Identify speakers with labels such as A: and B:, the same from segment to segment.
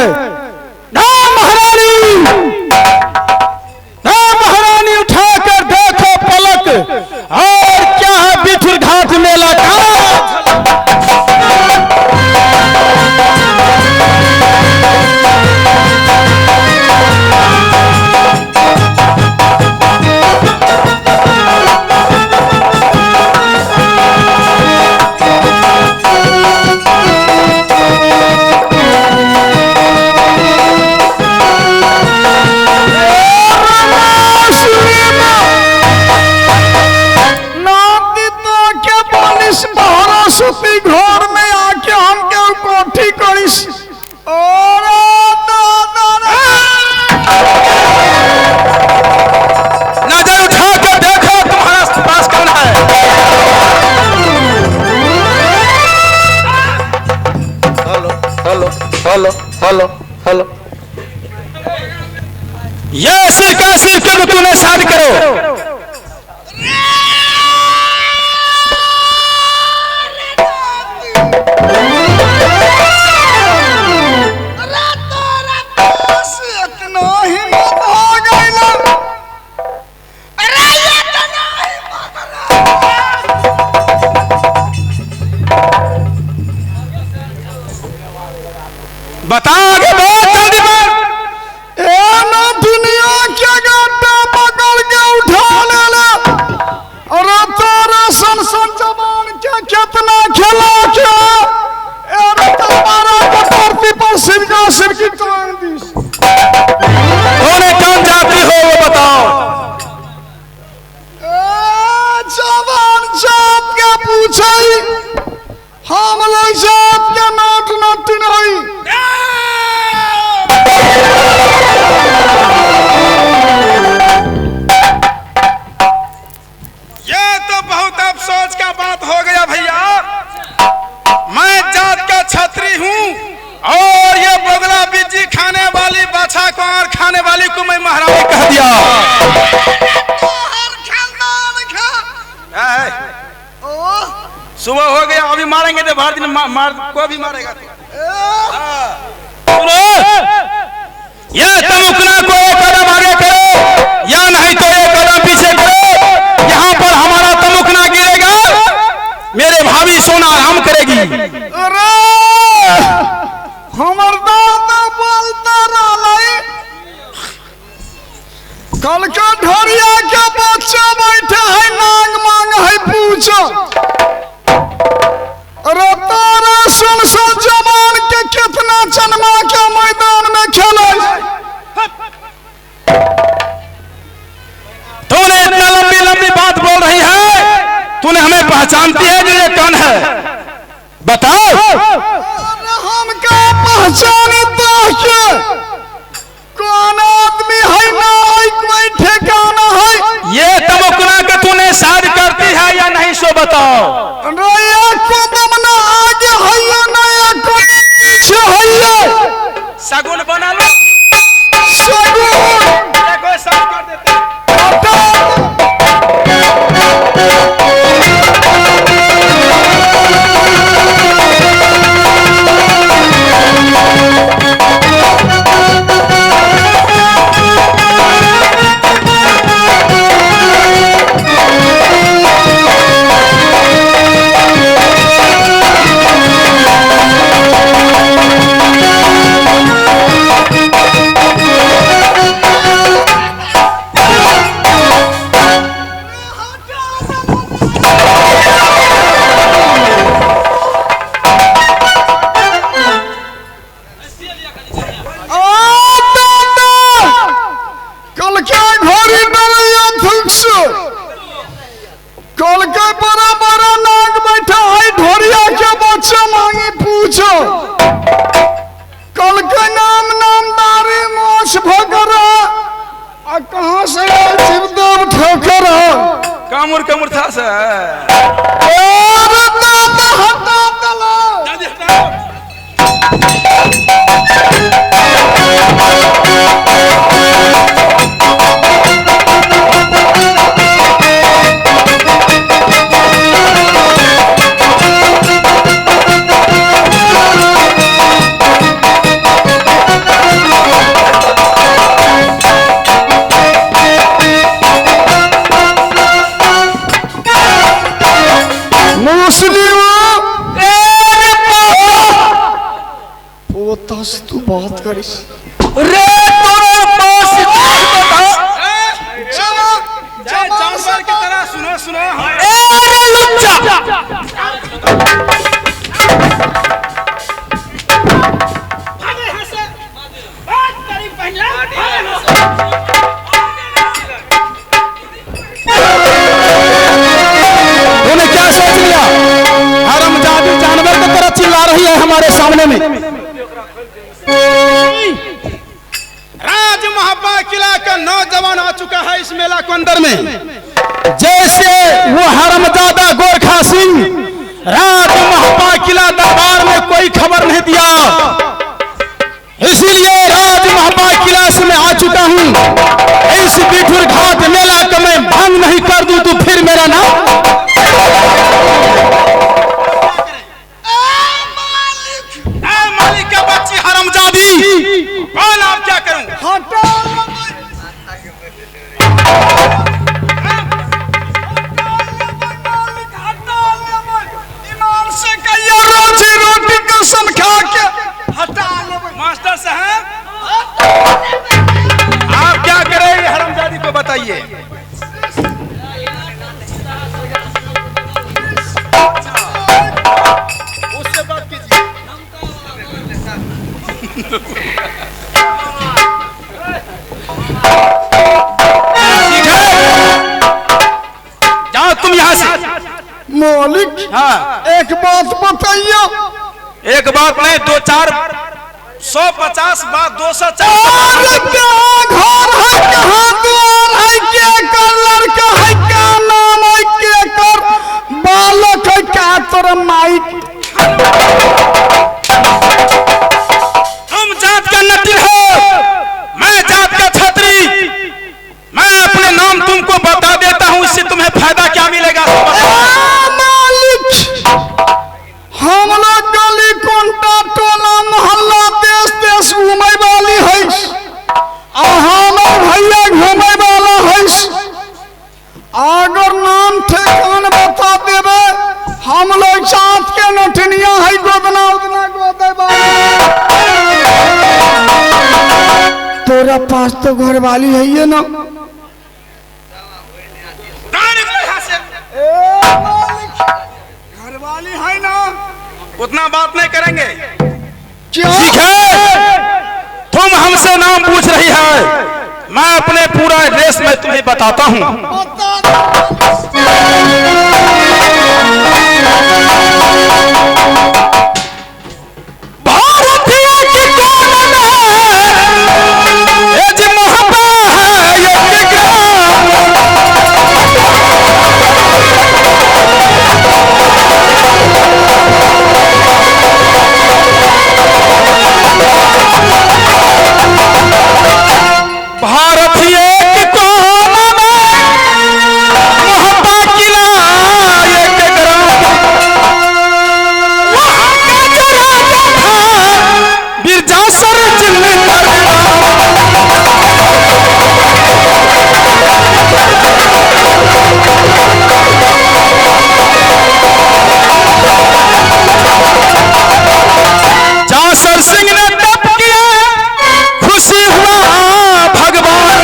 A: ना महारानी उठाकर देखो पलक, और क्या है बिठुर घाट मेला का। घर में आके हमके कोठी करिस, और नजर उठा के देखो तुम्हारा पास कौन है। Hello hello hello hello hello, ये सिर का सिर क्यों तूने शादी करो। बता आगे बहुत जल्दी बात। ना दुनिया क्या गाता पकड़ के उठा लेना, और तारा संसन जवान क्या कितना खेला क्या, तुम्हारा धरती पर सिरका सिरकी तोड़ दी। कौन जाती हो वो बताओ। जवान जात क्या पूछा, हम लोग जात क्या नोट नोट नहीं। ये तो बहुत अफसोस का बात हो गया भैया। मैं जात का छत्री हूँ, और ये बगला बिज्जी खाने वाली बाछा को और खाने वाली को मैं महारानी कह दिया। सुबह हो गया, अभी मारेंगे तो भारत को भी मारेगा। सुनो, ये तमुकना को एक कदम आगे करो, या नहीं तो एक कदम पीछे करो। यहाँ पर हमारा तमुकना गिरेगा, मेरे भाभी सोना आराम करेगी। अरे हमर दादा बोलता रहा, कल का ढोरिया के बच्चा बैठे है, नांग मांग है पूछो। अरे तारा सुन सुन जवान के कितना जन्मा के मैदान में खेले। तूने इतना लंबी लंबी बात बोल रही है, तूने हमें पहचानती है जो ये कौन है बताओ। हम क्या पहचानता है, कौन आदमी है ना कोई ठिकाना है। ये तमुकना के तूने शादी करती है या नहीं सो बताओ। सगुन बना लो, सगुन देखो सब कर देते। कहाँ से शिवदेव ठोकर कामुर कामुर था सर।
B: मत करिस
A: रे तोरे पास
C: जानवर की तरह सुनो सुनो
A: ए रे लुच्चा
C: भागे यहाँ से बात करी पहले
A: तूने क्या सोच लिया? हरामजादी जानवर की तरह चिल्ला रही है हमारे सामने में।
C: राज महापा किला का नौजवान आ चुका है इस मेला को अंदर में।
A: जैसे वो हरामजादा गोरखा सिंह राज महापा किला दरबार में कोई खबर नहीं दिया, इसीलिए राज महापा किला से मैं आ चुका हूँ। इस बिठुर घाट मेला को मैं भंग नहीं कर दूं तो फिर मेरा नाम
C: मालिक का बच्ची हरामजादी कौन आप क्या करूं? ईमान से कहिए रोजी रोटी कसम खा के हटा ले मास्टर साहब। आप क्या करेंगे हरामजादी को बताइए। उससे बात कीजिए।
A: जाओ तुम यहाँ से।
B: मालिक
A: हाँ
B: एक बात बताइए
A: एक बात नहीं 150 बात 204
B: अरे क्या घर है कहाँ द्वार है क्या कर लड़का है क्या नाम है क्या कर बालक है क्या तेरा माई
A: तुम जात का नटिल हो, मैं जात का छत्री। मैं अपने नाम तुमको बता देता हूँ, इससे तुम्हें फायदा क्या मिलेगा?
B: मालिक हम लोग गली कोंटा टोला मोहल्ला देश देश घूमे वाली है हमार भैया घूमे वाला है। अगर नाम ठेकान बता देवे हम लोग साथ के नठनिया है गोदना उदना गोदे वाली। तोरा पास तो घर वाली है ये ना घर वाली है ना
C: उतना बात नहीं करेंगे।
B: क्या
A: ठीक है, तुम हमसे नाम पूछ रही है, मैं अपने पूरा एड्रेस में तुम्हें बताता हूँ। भारतीय की कौन है? ये जी मोहब्बा है ये विक्रम। भारतीय की कौन है? मोहब्बा किला ये विक्रम। वहाँ का जो राजा था बिरजासर जिम्मेदार। जासर सिंह ने तप किया, खुशी हुआ भगवान।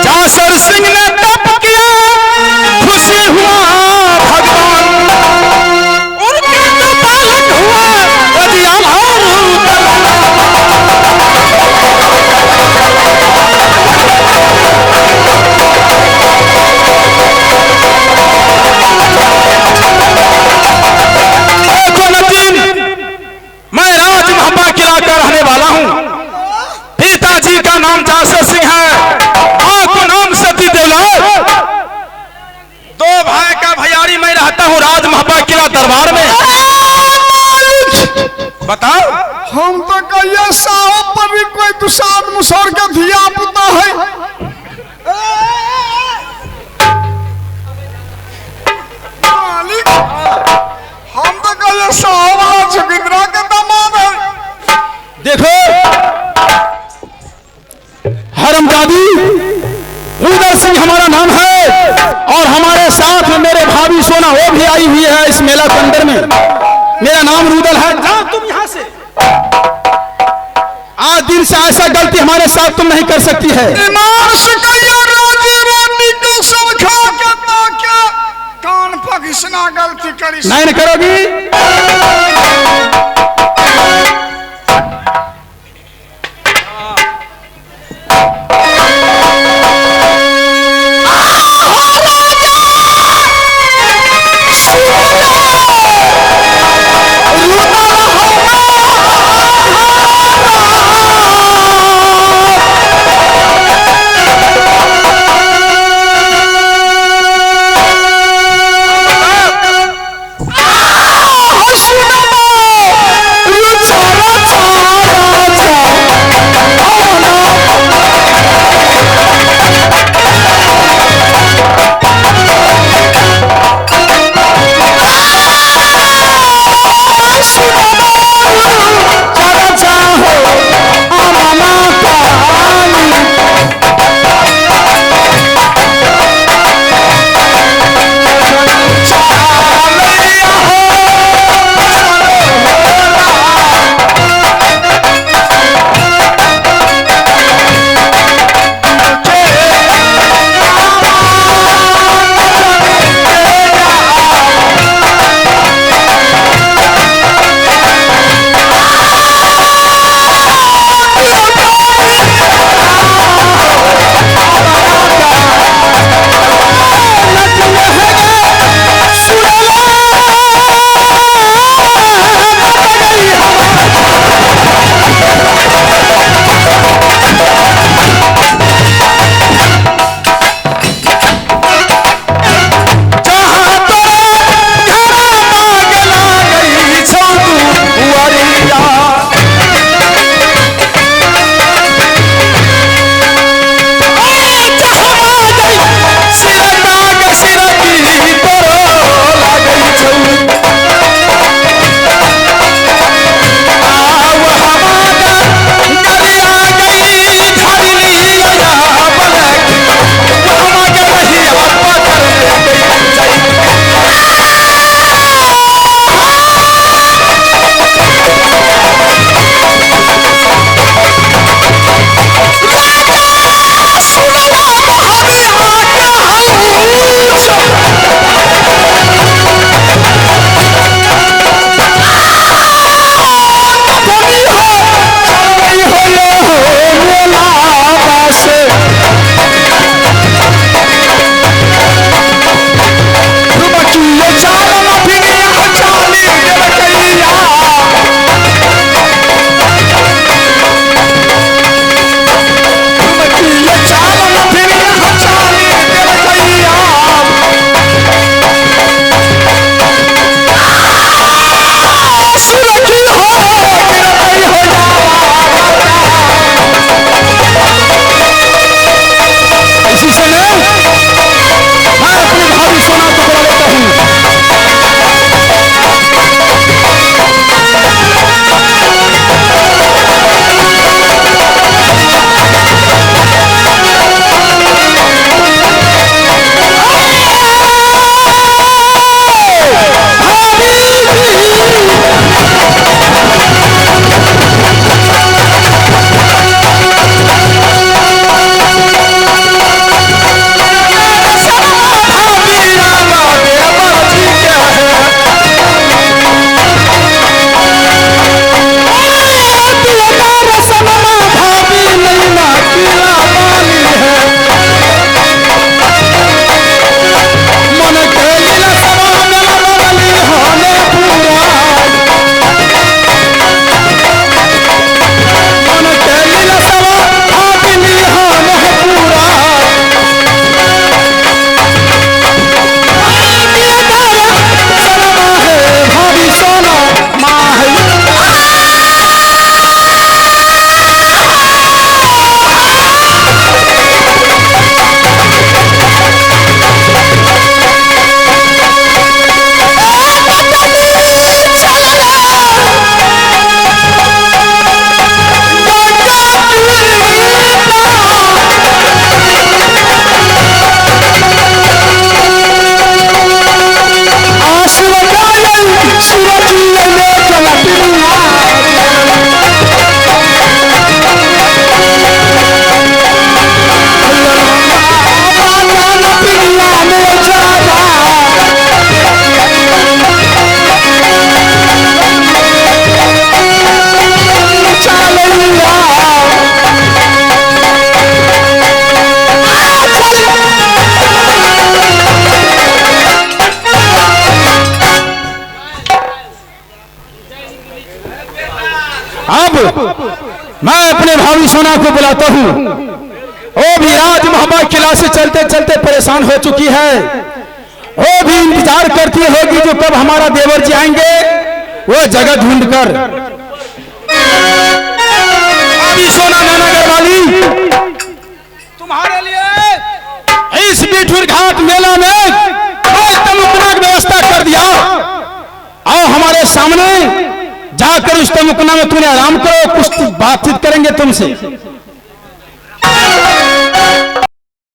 A: जासर सिंह ने तप किया, खुशी हुआ भगवान। उनके तो बालक हुआ रजियालाल। मैं राज महापा किला का रहने वाला हूँ। पिताजी का नाम जासर सिंह है, माँ को नाम सती देवलाल। दो भाई का भैयारी मैं रहता हूँ राज महापा किला दरबार में। बताओ
B: हम तो कहिए साहब पर भी कोई दुसाद मुसौर का धिया पुता है। मालिक हम तो कहिए साहब वाला जोगिंद्रा के दामाद है।
A: देखो हरमजादी रुदर सिंह हमारा नाम है, और हमारे साथ में मेरे भाभी सोना वो भी आई हुई है इस मेला के अंदर में। मेरा नाम रुदल है। जाओ तुम यहाँ से। दिन से ऐसा गलती हमारे साथ तुम नहीं कर सकती है।
C: ईमान से कहिए रोजी रोटी कसम खा के ताके कान पकिसना गलती करी
A: नहीं करोगी। अपने भाभी सोना को बुलाता हूँ। वो भी राज मोहब्बत किला से चलते चलते परेशान हो चुकी है। वो भी इंतजार करती होगी जो कब हमारा देवर जी आएंगे वो जगह ढूंढ कर। अभी सोना नानागर वाली
C: तुम्हारे लिए
A: इस बिठुर घाट मेला में तमुकना की व्यवस्था कर दिया। आओ हमारे सामने जाकर उस तमुकना में तूने आराम करो, कुछ बातचीत करेंगे तुमसे।